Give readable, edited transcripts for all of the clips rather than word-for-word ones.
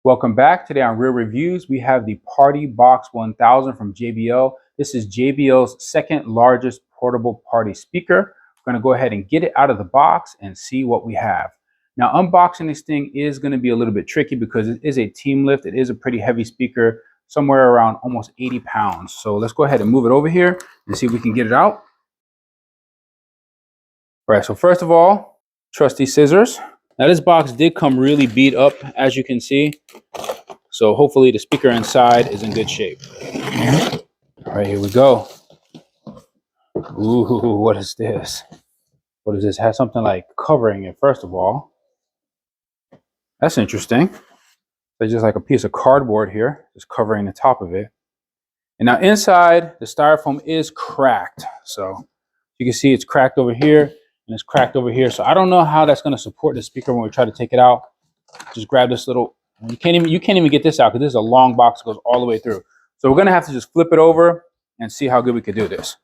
Welcome back. Today on Real Reviews, we have the Partybox 1000 from JBL. This is JBL's second largest portable party speaker. We're going to go ahead and get it out of the box and see what we have. Now, unboxing this thing is going to be a little bit tricky because it is a team lift. It is a pretty heavy speaker, somewhere around almost 80 pounds. So let's go ahead and move it over here and see if we can get it out. All right, so first of all, trusty scissors. Now this box did come really beat up, as you can see. So hopefully the speaker inside is in good shape. All right, here we go. Ooh, what is this? What is this? It has something like covering it, first of all. That's interesting. There's just like a piece of cardboard here, just covering the top of it. And now inside, the styrofoam is cracked. So you can see it's cracked over here. And it's cracked over here, so I don't know how that's going to support the speaker when we try to take it out. Just grab this little. You can't even get this out because this is a long box that goes all the way through. So we're going to have to just flip it over and see how good we could do this.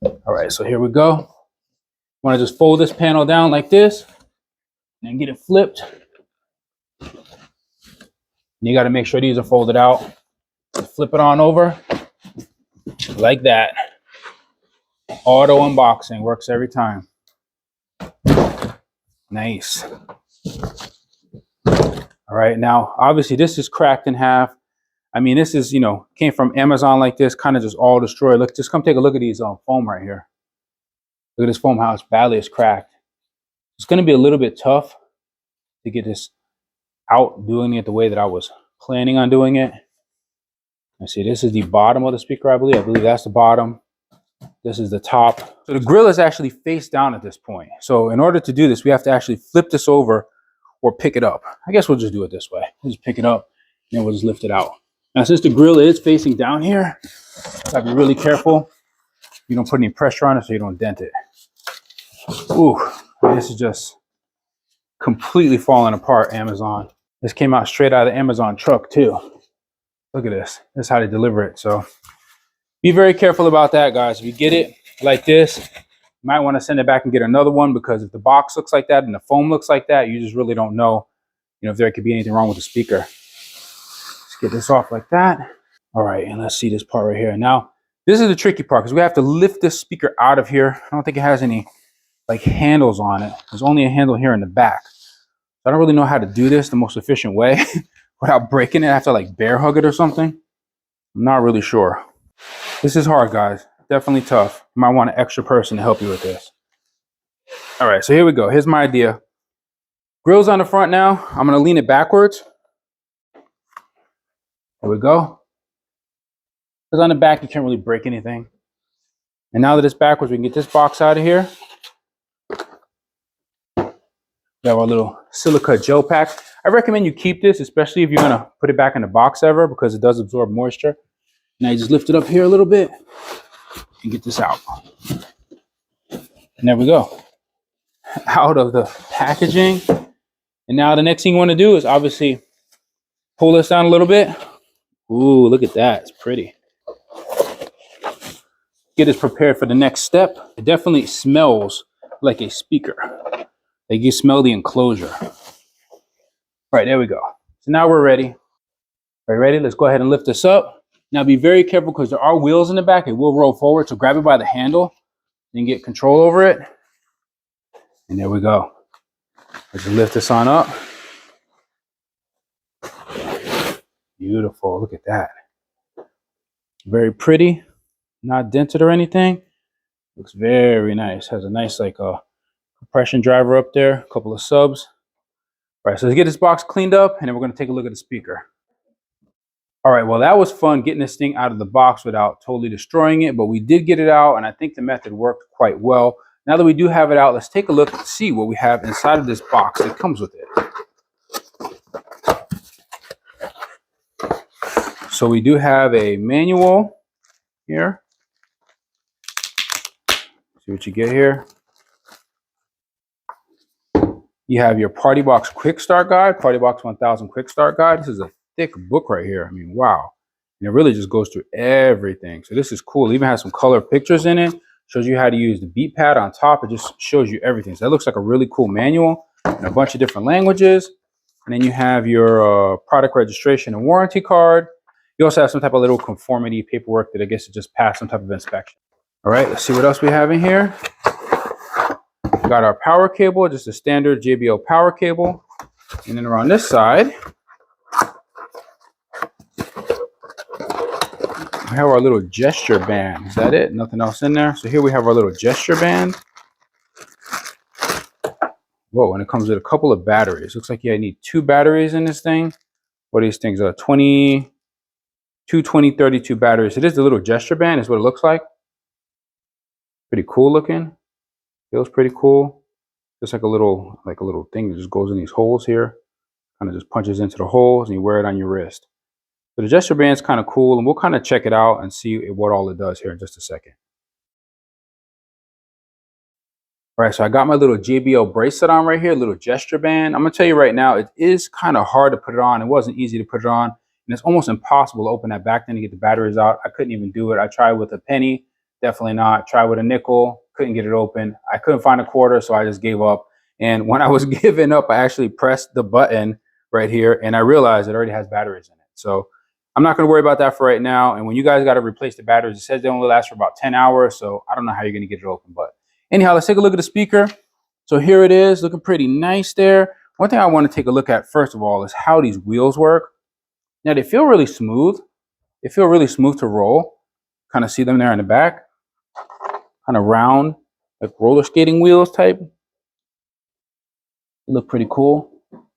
All right, so here we go. Want to just fold this panel down like this and get it flipped. And you got to make sure these are folded out. Flip it on over like that. Auto unboxing works every time. Nice. All right, now obviously this is cracked in half. I mean, this is, came from Amazon like this, kind of just all destroyed. Look, just come take a look at these foam right here. Look at this foam, how it's badly is cracked. It's going to be a little bit tough to get this out doing it the way that I was planning on doing it. Let's see, this is the bottom of the speaker, I believe. I believe that's the bottom. This is the top. So the grill is actually face down at this point. So in order to do this, we have to actually flip this over or pick it up. I guess we'll just do it this way. We'll just pick it up and then we'll just lift it out. Now, since the grill is facing down here, you gotta be really careful. You don't put any pressure on it so you don't dent it. Ooh, this is just completely falling apart, Amazon. This came out straight out of the Amazon truck too. Look at this. This is how they deliver it. So be very careful about that, guys. If you get it like this, you might want to send it back and get another one, because if the box looks like that and the foam looks like that, you just really don't know, if there could be anything wrong with the speaker. Let's get this off like that. All right, and let's see this part right here. Now, this is the tricky part because we have to lift this speaker out of here. I don't think it has any like handles on it. There's only a handle here in the back. I don't really know how to do this the most efficient way without breaking it. I have to like bear hug it or something. I'm not really sure. This is hard, guys. Definitely tough. You might want an extra person to help you with this. All right, so here we go. Here's my idea. Grill's on the front now. I'm going to lean it backwards. There we go. Because on the back, you can't really break anything. And now that it's backwards, we can get this box out of here. We have our little silica gel pack. I recommend you keep this, especially if you're going to put it back in the box ever, because it does absorb moisture. Now you just lift it up here a little bit and get this out. And there we go. Out of the packaging. And now the next thing you want to do is obviously pull this down a little bit. Ooh, look at that. It's pretty. Get this prepared for the next step. It definitely smells like a speaker. Like you smell the enclosure. All right, there we go. So now we're ready. Are you ready? Let's go ahead and lift this up. Now be very careful because there are wheels in the back. It will roll forward, so grab it by the handle and get control over it. And there we go. Let's lift this on up. Beautiful. Look at that. Very pretty. Not dented or anything. Looks very nice. Has a nice like compression driver up there. A couple of subs. All right, so let's get this box cleaned up and then we're going to take a look at the speaker. All right, well, that was fun getting this thing out of the box without totally destroying it, but we did get it out, and I think the method worked quite well. Now that we do have it out, let's take a look and see what we have inside of this box that comes with it. So we do have a manual here. See what you get here. You have your Partybox Quick Start Guide, Partybox 1000 Quick Start Guide. This is a thick book right here. I mean, wow. And it really just goes through everything. So this is cool. It even has some color pictures in it. Shows you how to use the beat pad on top. It just shows you everything. So that looks like a really cool manual in a bunch of different languages. And then you have your product registration and warranty card. You also have some type of little conformity paperwork that I guess it just passed some type of inspection. All right, let's see what else we have in here. We got our power cable, just a standard JBL power cable. And then around this side, we have our little gesture band. Is that it? Nothing else in there. So here we have our little gesture band. Whoa, and it comes with a couple of batteries. Looks like you need 2 batteries in this thing. What are these things? 20, 32 batteries. It is the little gesture band, is what it looks like. Pretty cool looking. Feels pretty cool. Just like a little thing that just goes in these holes here. Kind of just punches into the holes and you wear it on your wrist. So the gesture band is kind of cool, and we'll kind of check it out and see what all it does here in just a second. All right, so I got my little JBL bracelet on right here, little gesture band. I'm gonna tell you right now, it is kind of hard to put it on. It wasn't easy to put it on, and it's almost impossible to open that back then to get the batteries out. I couldn't even do it. I tried with a penny, definitely not. Tried with a nickel, couldn't get it open. I couldn't find a quarter, so I just gave up. And when I was giving up, I actually pressed the button right here, and I realized it already has batteries in it. So I'm not going to worry about that for right now. And when you guys got to replace the batteries, it says they only last for about 10 hours. So I don't know how you're going to get it open. But anyhow, let's take a look at the speaker. So here it is, looking pretty nice there. One thing I want to take a look at first of all is how these wheels work. Now they feel really smooth. They feel really smooth to roll. Kind of see them there in the back. Kind of round, like roller skating wheels type. They look pretty cool.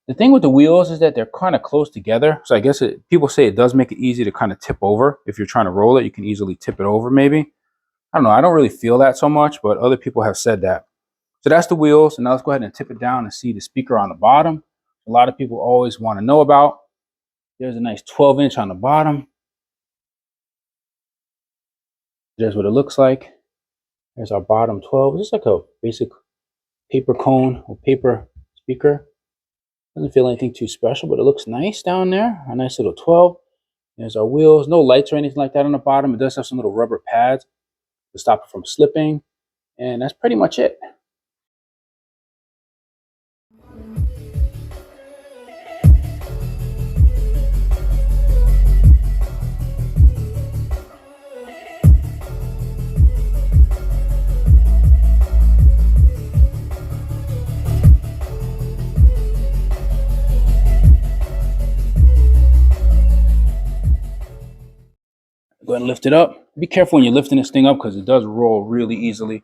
The thing with the wheels is that they're kind of close together. So I guess people say it does make it easy to kind of tip over. If you're trying to roll it, you can easily tip it over maybe. I don't know. I don't really feel that so much, but other people have said that. So that's the wheels. And now let's go ahead and tip it down and see the speaker on the bottom. A lot of people always want to know about. There's a nice 12-inch on the bottom. There's what it looks like. There's our bottom 12. It's just like a basic paper cone or paper speaker. Doesn't feel anything too special, but it looks nice down there. A nice little 12. There's our wheels. No lights or anything like that on the bottom. It does have some little rubber pads to stop it from slipping. And that's pretty much it. Go ahead and lift it up. Be careful when you're lifting this thing up because it does roll really easily.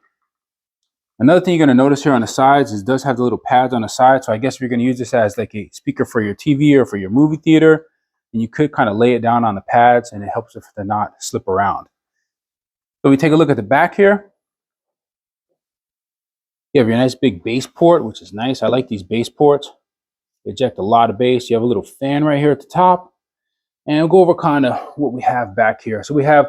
Another thing you're going to notice here on the sides is it does have the little pads on the side. So I guess if you're going to use this as like a speaker for your TV or for your movie theater, and you could kind of lay it down on the pads and it helps it to not slip around. So we take a look at the back here. You have your nice big bass port, which is nice. I like these bass ports. They eject a lot of bass. You have a little fan right here at the top. And we'll go over kind of what we have back here. So we have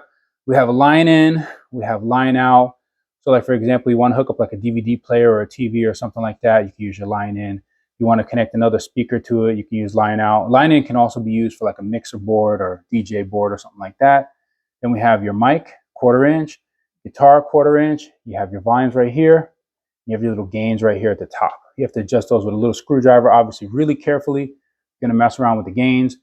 a line in, we have line out. So like, for example, you want to hook up like a DVD player or a TV or something like that, you can use your line in. You want to connect another speaker to it, you can use line out. Line in can also be used for like a mixer board or DJ board or something like that. Then we have your mic, 1/4 inch, guitar, 1/4 inch. You have your volumes right here. You have your little gains right here at the top. You have to adjust those with a little screwdriver, obviously really carefully. You're going to mess around with the gains.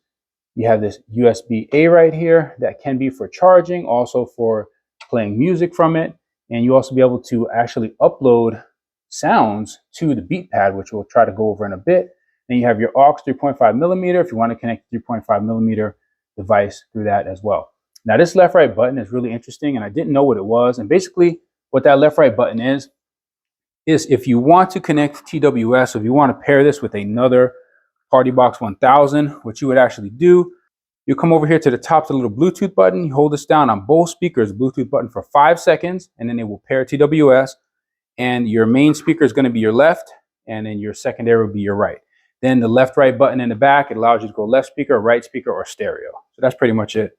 You have this USB-A right here that can be for charging, also for playing music from it. And you also be able to actually upload sounds to the beat pad, which we'll try to go over in a bit. Then you have your aux 3.5 millimeter if you want to connect the 3.5 millimeter device through that as well. Now this left-right button is really interesting, and I didn't know what it was. And basically what that left-right button is if you want to connect TWS, if you want to pair this with another Partybox 1000, what you would actually do, you come over here to the top, to the little Bluetooth button, you hold this down on both speakers, Bluetooth button for 5 seconds, and then it will pair TWS, and your main speaker is going to be your left, and then your secondary will be your right. Then the left-right button in the back, it allows you to go left speaker, right speaker, or stereo. So that's pretty much it.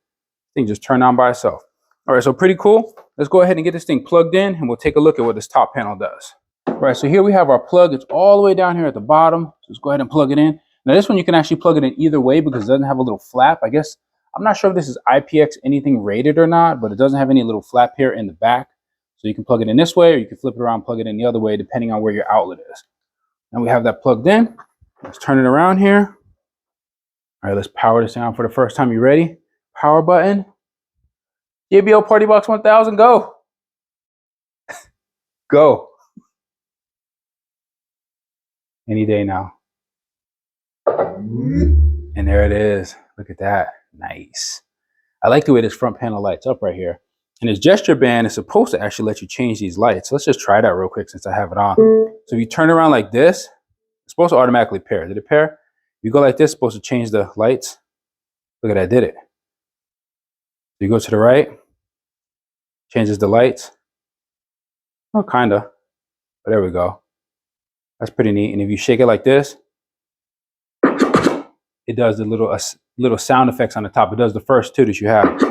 Thing just turned on by itself. All right, so pretty cool. Let's go ahead and get this thing plugged in, and we'll take a look at what this top panel does. All right, so here we have our plug. It's all the way down here at the bottom. So let's go ahead and plug it in. Now this one you can actually plug it in either way because it doesn't have a little flap. I guess, I'm not sure if this is IPX anything rated or not, but it doesn't have any little flap here in the back. So you can plug it in this way, or you can flip it around, plug it in the other way, depending on where your outlet is. Now we have that plugged in. Let's turn it around here. All right, let's power this down for the first time. You ready? Power button. JBL Partybox 1000, go. Go. Any day now. And there it is. Look at that. Nice. I like the way this front panel lights up right here. And this gesture band is supposed to actually let you change these lights. Let's just try that real quick since I have it on. So if you turn around like this, it's supposed to automatically pair. Did it pair? If you go like this, it's supposed to change the lights. Look at that, did it. So you go to the right, changes the lights. Oh, kinda. But there we go. That's pretty neat. And if you shake it like this, it does the little sound effects on the top. It does the first two that you have.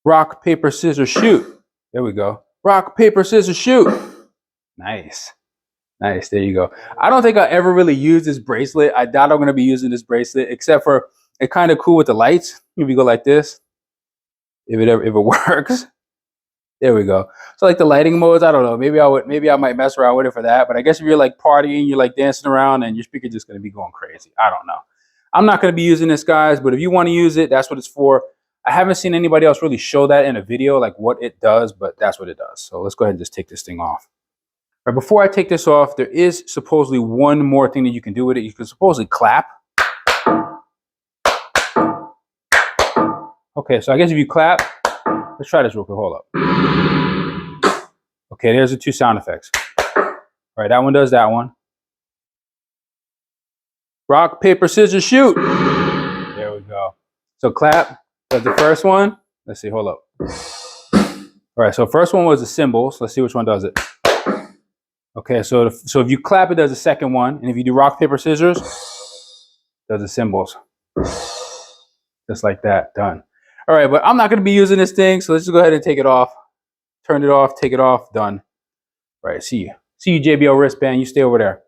Rock, paper, scissors, shoot. There we go. Rock, paper, scissors, shoot. Nice. Nice. There you go. I don't think I ever really used this bracelet. I doubt I'm going to be using this bracelet, except for it's kind of cool with the lights. If you go like this, if it works. There we go. So like the lighting modes, I don't know. Maybe I might mess around with it for that. But I guess if you're like partying, you're like dancing around, and your speaker's just going to be going crazy. I don't know. I'm not going to be using this, guys. But if you want to use it, that's what it's for. I haven't seen anybody else really show that in a video, like what it does, but that's what it does. So let's go ahead and just take this thing off. Right, before I take this off, there is supposedly one more thing that you can do with it. You can supposedly clap. Okay, so I guess if you clap, let's try this real quick. Hold up. Okay, there's the two sound effects. All right, that one does that one. Rock, paper, scissors, shoot. There we go. So clap does the first one. Let's see, hold up. All right, so first one was the cymbals. Let's see which one does it. Okay, so if you clap, it does the second one. And if you do rock, paper, scissors, it does the cymbals. Just like that, done. All right, but I'm not going to be using this thing, so let's just go ahead and take it off. Turn it off, take it off, done. All right, see you. See you, JBL wristband. You stay over there.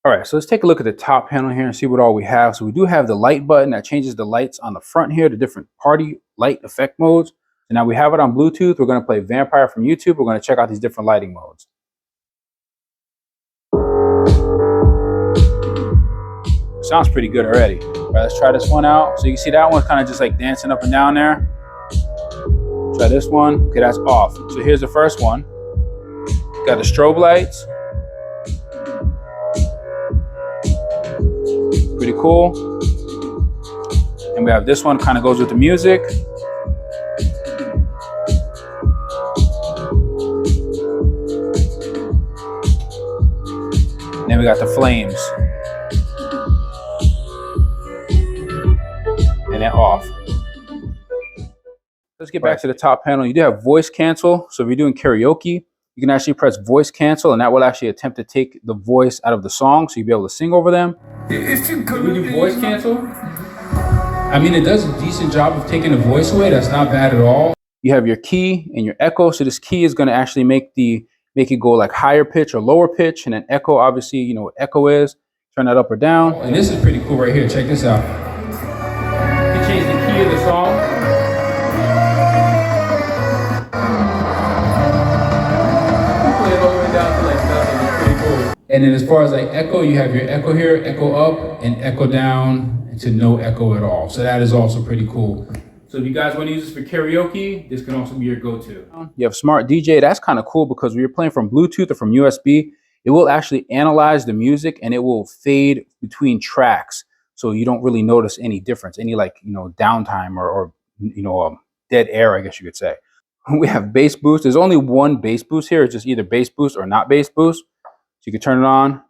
All right, so let's take a look at the top panel here and see what all we have. So we do have the light button that changes the lights on the front here, the different party light effect modes. And now we have it on Bluetooth. We're going to play Vampire from YouTube. We're going to check out these different lighting modes. Sounds pretty good already. All right, let's try this one out. So you can see that one's kind of just like dancing up and down there. Try this one. Okay, that's off. So here's the first one. Got the strobe lights. Pretty cool. And we have this one, kind of goes with the music. And then we got the flames. And then off. Let's get back to the top panel. You do have voice cancel. So if you're doing karaoke, you can actually press voice cancel, and that will actually attempt to take the voice out of the song, so you'll be able to sing over them. If we do voice cancel, I mean, it does a decent job of taking the voice away. That's not bad at all. You have your key and your echo. So this key is going to actually make it go like higher pitch or lower pitch, and then echo, obviously, you know what echo is. Turn that up or down. And this is pretty cool right here. Check this out. You can change the key of the song. And then as far as like echo, you have your echo here, echo up, and echo down to no echo at all. So that is also pretty cool. So if you guys want to use this for karaoke, this can also be your go-to. You have Smart DJ. That's kind of cool because when you're playing from Bluetooth or from USB, it will actually analyze the music and it will fade between tracks. So you don't really notice any difference, any like, you know, downtime or dead air, I guess you could say. We have bass boost. There's only one bass boost here. It's just either bass boost or not bass boost. So you can turn it on.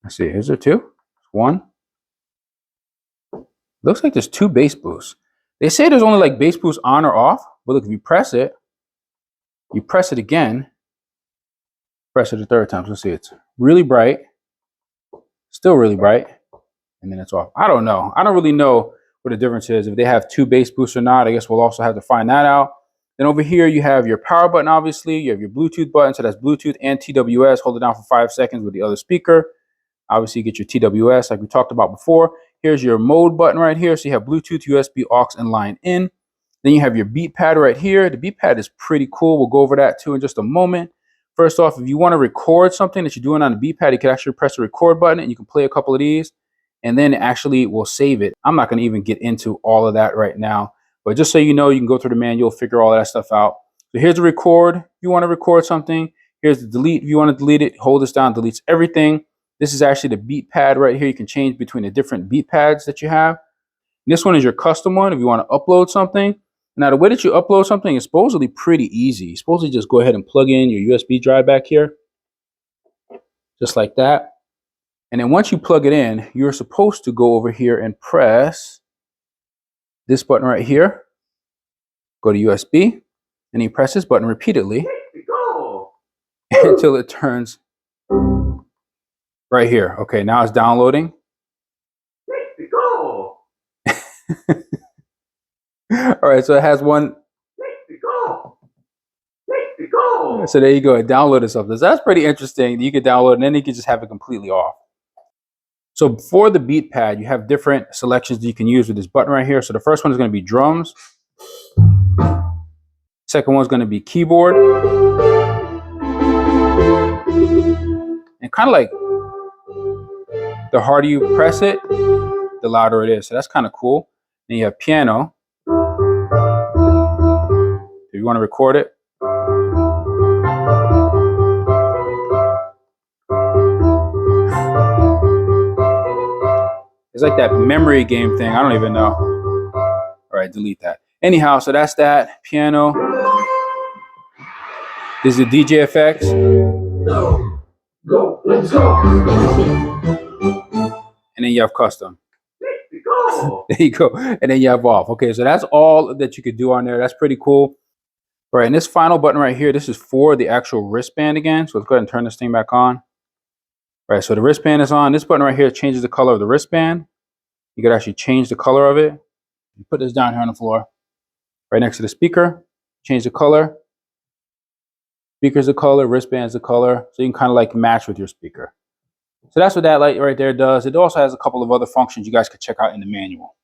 Let's see, is there two? One. Looks like there's two bass boosts. They say there's only like bass boost on or off, but look, if you press it again, press it a third time. So let's see, it's really bright, still really bright, and then it's off. I don't know. I don't really know what the difference is, if they have two bass boosts or not. I guess we'll also have to find that out. Then over here, you have your power button, obviously. You have your Bluetooth button, so that's Bluetooth and TWS. Hold it down for 5 seconds with the other speaker. Obviously, you get your TWS like we talked about before. Here's your mode button right here. So you have Bluetooth, USB, aux, and line in. Then you have your beat pad right here. The beat pad is pretty cool. We'll go over that too in just a moment. First off, if you want to record something that you're doing on the beat pad, you can actually press the record button and you can play a couple of these. and then actually will save it. I'm not going to even get into all of that right now, but just so you know, you can go through the manual, figure all that stuff out. So here's the record. If you want to record something, here's the delete. If you want to delete it, hold this down, deletes everything. This is actually the beat pad right here. You can change between the different beat pads that you have. And this one is your custom one if you want to upload something. Now, the way that you upload something is supposedly pretty easy. You supposedly just go ahead and plug in your USB drive back here, just like that. And then once you plug it in, you're supposed to go over here and press this button right here. Go to USB, and you press this button repeatedly until it turns right here. Okay, now it's downloading. All right, so it has one. So there you go. It downloaded something. So that's pretty interesting. You could download and then you can just have it completely off. So for the beat pad, you have different selections that you can use with this button right here. So the first one is going to be drums. Second one is going to be keyboard. And kind of like the harder you press it, the louder it is. So that's kind of cool. Then you have piano. If you want to record it. It's like that memory game thing. I don't even know. All right, delete that. Anyhow, so that's that. Piano. This is the DJ effects. Go, let's go. And then you have custom. There you go. And then you have off. Okay, so that's all that you could do on there. That's pretty cool. All right, and this final button right here, this is for the actual wristband again. So let's go ahead and turn this thing back on. All right, so the wristband is on. This button right here changes the color of the wristband. You could actually change the color of it. You put this down here on the floor, right next to the speaker. Change the color. Speaker's the color, wristband's the color. So you can kind of like match with your speaker. So that's what that light right there does. It also has a couple of other functions you guys could check out in the manual.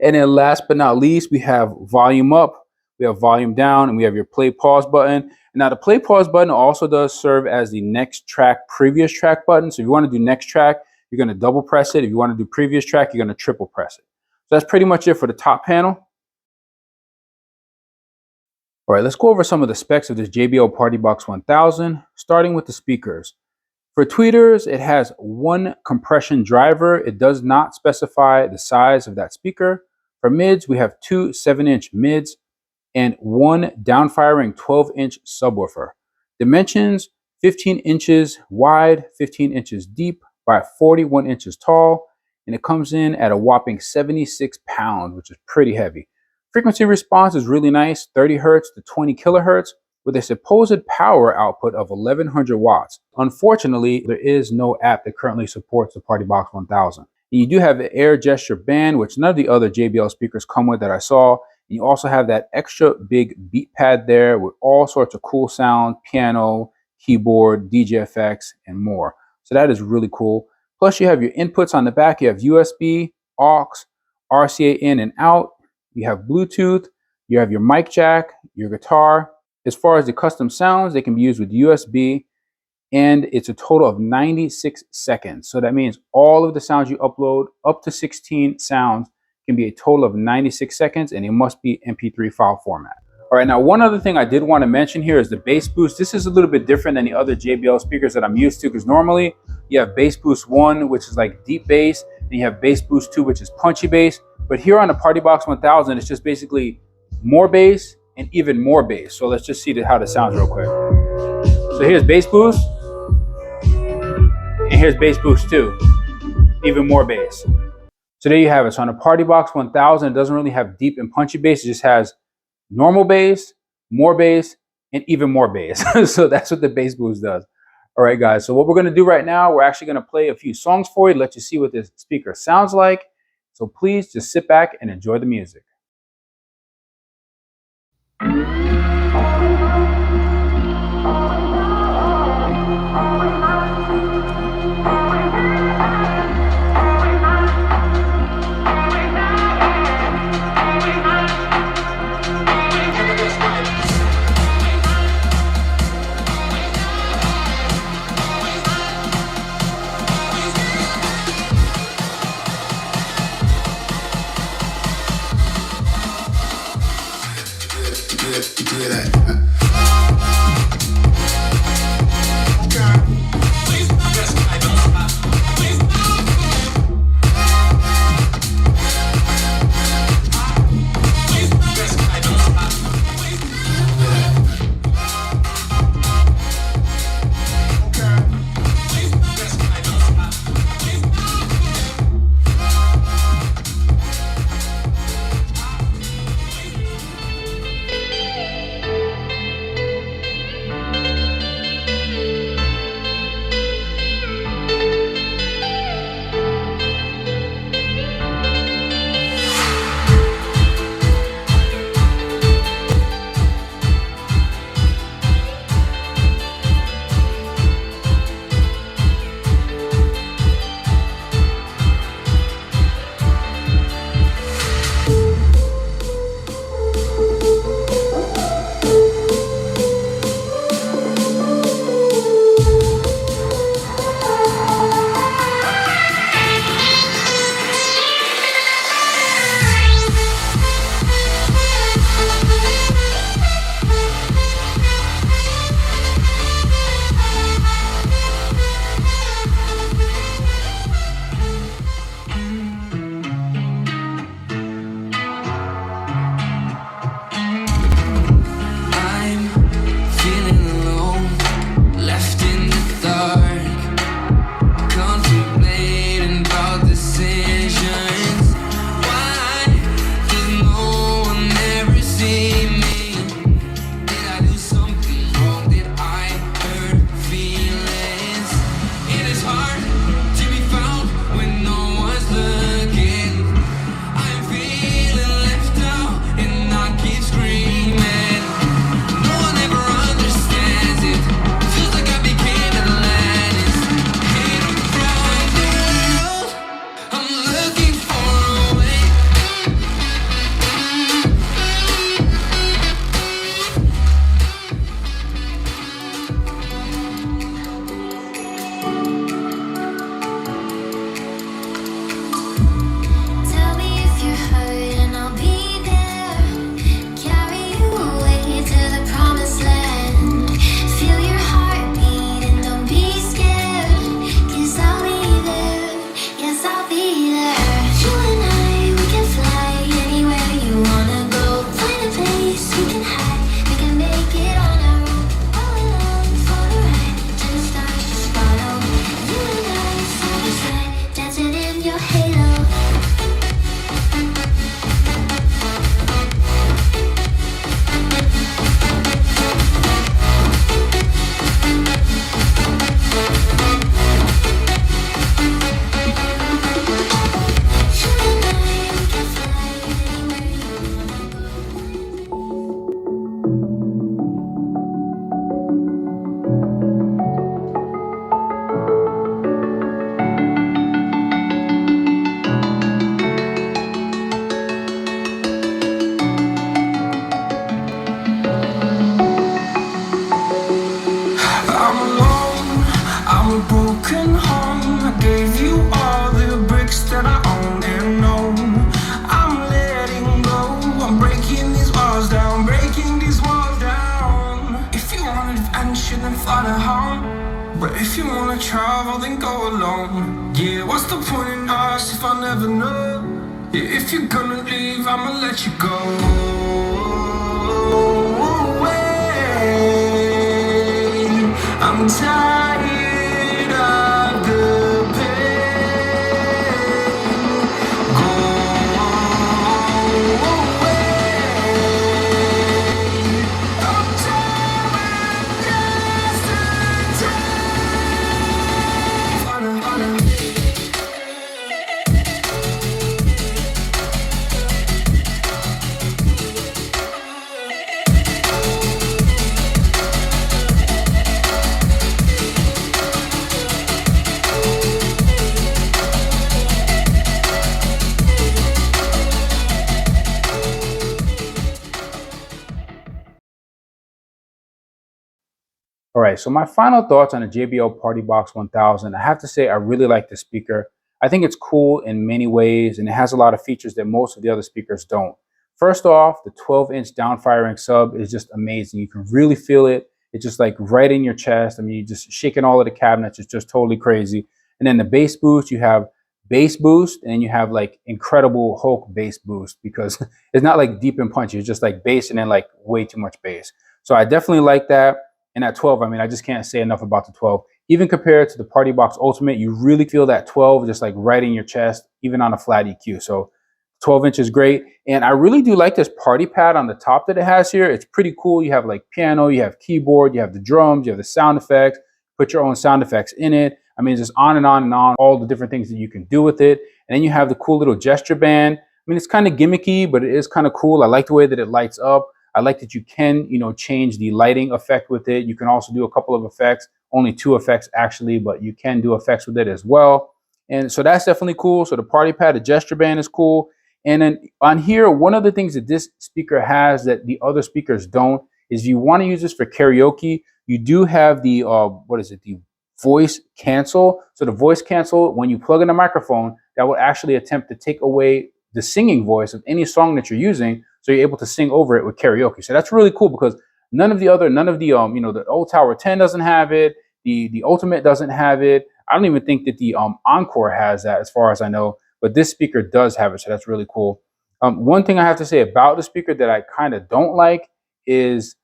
And then last but not least, we have volume up. We have volume down, and we have your play pause button. Now the play pause button also does serve as the next track, previous track button. So if you want to do next track, you're going to double press it. If you want to do previous track, you're going to triple press it. So that's pretty much it for the top panel. All right, let's go over some of the specs of this JBL Partybox 1000, starting with the speakers. For tweeters, it has one compression driver. It does not specify the size of that speaker. For mids, we have two 7-inch mids and one downfiring 12-inch subwoofer. Dimensions, 15 inches wide, 15 inches deep by 41 inches tall, and it comes in at a whopping 76 pounds, which is pretty heavy. Frequency response is really nice, 30 hertz to 20 kilohertz, with a supposed power output of 1100 watts. Unfortunately, there is no app that currently supports the Partybox 1000. And you do have the air gesture band, which none of the other JBL speakers come with that I saw. And you also have that extra big beat pad there with all sorts of cool sound, piano, keyboard, DJ effects, and more. So that is really cool. Plus you have your inputs on the back. You have USB, aux, RCA in and out. You have Bluetooth. You have your mic jack, your guitar. As far as the custom sounds, they can be used with USB, and it's a total of 96 seconds. So that means all of the sounds you upload, up to 16 sounds, can be a total of 96 seconds, and it must be MP3 file format. All right, now one other thing I did want to mention here is the bass boost. This is a little bit different than the other JBL speakers that I'm used to, because normally you have bass boost 1, which is like deep bass, and you have bass boost 2, which is punchy bass. But here on the Partybox 1000, it's just basically more bass and even more bass. So let's just see how this sounds real quick. So here's bass boost, and here's bass boost 2, even more bass. So there you have it. So on a Partybox 1000, it doesn't really have deep and punchy bass. It just has normal bass, more bass, and even more bass. So that's what the bass boost does. All right, guys. So what we're going to do right now, we're actually going to play a few songs for you, let you see what this speaker sounds like. So please just sit back and enjoy the music. a broken home. I gave you all the bricks that I own and know. I'm letting go. I'm breaking these walls down, breaking these walls down. If you want adventure, then fly to home. But if you wanna travel, then go alone. Yeah, what's the point in us if I never know? Yeah, if you're gonna leave, I'ma let you go. I'm tired of the pain. Go away. I'm tired of yesterday. All right, so my final thoughts on the JBL Partybox 1000. I have to say I really like the speaker. I think it's cool in many ways, and it has a lot of features that most of the other speakers don't. First off, the 12-inch down-firing sub is just amazing. You can really feel it. It's just like right in your chest. I mean, you're just shaking all of the cabinets. It's just totally crazy. And then the bass boost, you have bass boost, and you have like incredible Hulk bass boost, because it's not like deep and punchy. It's just like bass and then like way too much bass. So I definitely like that. And at 12, I mean, I just can't say enough about the 12. Even compared to the Partybox Ultimate, you really feel that 12 just like right in your chest, even on a flat EQ. So 12 inch is great. And I really do like this party pad on the top that it has here. It's pretty cool. You have like piano, you have keyboard, you have the drums, you have the sound effects, put your own sound effects in it. I mean, it's just on and on and on, all the different things that you can do with it. And then you have the cool little gesture band. I mean, it's kind of gimmicky, but it is kind of cool. I like the way that it lights up. I like that you can, change the lighting effect with it. You can also do a couple of effects, only 2 effects actually, but you can do effects with it as well. And so that's definitely cool. So the party pad, the gesture band is cool. And then on here, one of the things that this speaker has that the other speakers don't is if you want to use this for karaoke, you do have the, the voice cancel. So the voice cancel, when you plug in a microphone, that will actually attempt to take away the singing voice of any song that you're using, so you're able to sing over it with karaoke. So that's really cool, because none of the the old Tower 10 doesn't have it, the Ultimate doesn't have it. I don't even think that the Encore has that, as far as I know, but this speaker does have it, so that's really cool. One thing I have to say about the speaker that I kind of don't like is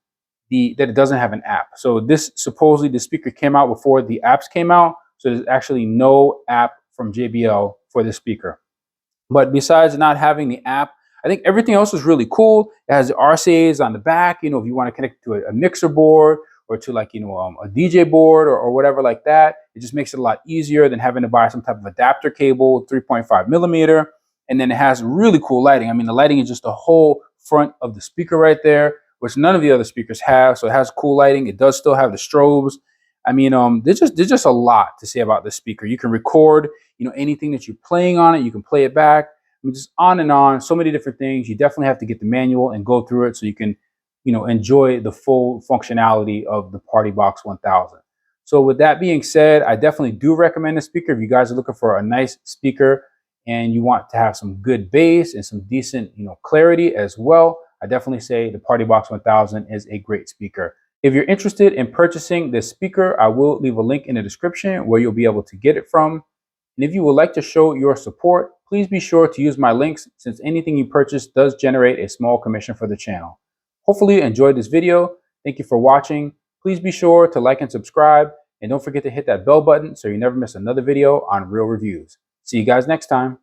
that it doesn't have an app. So this, supposedly the speaker came out before the apps came out, so there's actually no app from JBL for this speaker. But besides not having the app, I think everything else is really cool. It has the RCAs on the back, if you want to connect to a mixer board or to like, a DJ board or whatever like that. It just makes it a lot easier than having to buy some type of adapter cable, 3.5 millimeter. And then it has really cool lighting. I mean, the lighting is just the whole front of the speaker right there, which none of the other speakers have. So it has cool lighting. It does still have the strobes. I mean, there's just a lot to say about this speaker. You can record, anything that you're playing on it. You can play it back. I mean, just on and on. So many different things. You definitely have to get the manual and go through it so you can, enjoy the full functionality of the Partybox 1000. So with that being said, I definitely do recommend this speaker if you guys are looking for a nice speaker and you want to have some good bass and some decent, clarity as well. I definitely say the Partybox 1000 is a great speaker. If you're interested in purchasing this speaker, I will leave a link in the description where you'll be able to get it from. And if you would like to show your support, please be sure to use my links, since anything you purchase does generate a small commission for the channel. Hopefully you enjoyed this video. Thank you for watching. Please be sure to like and subscribe, and don't forget to hit that bell button so you never miss another video on Real Reviews. See you guys next time.